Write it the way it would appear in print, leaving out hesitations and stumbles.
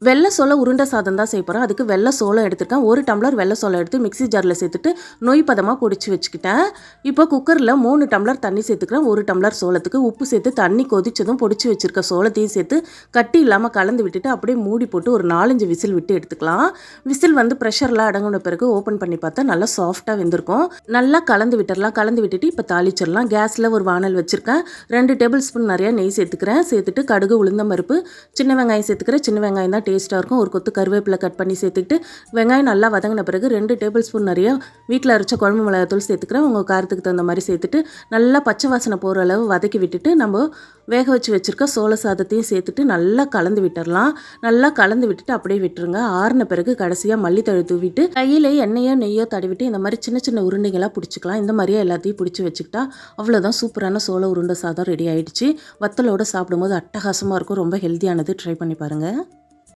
வெள்ளை சோள உருண்டை சாதம் தான் செய்ய போகிறேன். அதுக்கு வெள்ளை சோளம் எடுத்துருக்கேன். 1 டம்ளர் வெள்ளை சோளம் எடுத்து மிக்ஸி ஜாரில் சேர்த்துட்டு நொய் பதமாக பொடிச்சு வச்சுக்கிட்டேன். இப்போ குக்கரில் 3 டம்ளர் தண்ணி சேர்த்துக்கிறேன். 1 டம்ளர் சோளத்துக்கு உப்பு சேர்த்து தண்ணி கொதிச்சதும் பொடிச்சு வச்சுருக்க சோளத்தையும் சேர்த்து கட்டி இல்லாமல் கலந்து விட்டுட்டு அப்படியே மூடி போட்டு ஒரு 4-5 விசில் விட்டு எடுத்துக்கலாம். விசில் வந்து ப்ரெஷர்லாம் அடங்கின பிறகு ஓப்பன் பண்ணி பார்த்தா நல்லா சாஃப்டாக வெந்திருக்கும். நல்லா கலந்து விட்டுடலாம். கலந்து விட்டுட்டு இப்போ தாளிச்சிடலாம். கேஸில் ஒரு வானல் வச்சுருக்கேன். 2 டேபிள் ஸ்பூன் நிறையா நெய் சேர்த்துக்கிறேன். சேர்த்துட்டு கடுகு, உளுந்தம் பருப்பு, சின்ன வெங்காயம் சேர்த்துக்கிறேன். சின்ன வெங்காயம் தான் டேஸ்ட்டாக இருக்கும். ஒரு கொத்து கருவேப்பிலை கட் பண்ணி சேர்த்துக்கிட்டு வெங்காயம் நல்லா வதங்கின பிறகு 2 டேபிள் ஸ்பூன் நிறைய வீட்டில் அரைச்ச குழம்பு மிளகாத்தூள் சேர்த்துக்கிறேன். உங்கள் காரத்துக்கு தகுந்த மாதிரி சேர்த்துட்டு நல்லா பச்சை வாசனை போகிற அளவு வதக்கி விட்டுட்டு நம்ம வேக வச்சு வச்சுருக்க சோள சாதத்தையும் சேர்த்துட்டு நல்லா கலந்து விட்டுடலாம். நல்லா கலந்து விட்டுட்டு அப்படியே விட்டுருங்க. ஆறின பிறகு கடைசியாக மல்லித்தழை தூவிட்டு கையில் எண்ணெயோ நெய்யோ தடவிட்டு இந்த மாதிரி சின்ன சின்ன உருண்டைகளாக பிடிச்சிக்கலாம். இந்த மாதிரியே எல்லாத்தையும் பிடிச்சி வச்சுக்கிட்டா அவ்வளோதான், சூப்பரான சோள உருண்டை சாதம் ரெடி ஆகிடுச்சு. வத்தலோடு சாப்பிடும்போது அட்டகாசமாக இருக்கும். ரொம்ப ஹெல்த்தியானது. ட்ரை பண்ணி பாருங்கள்.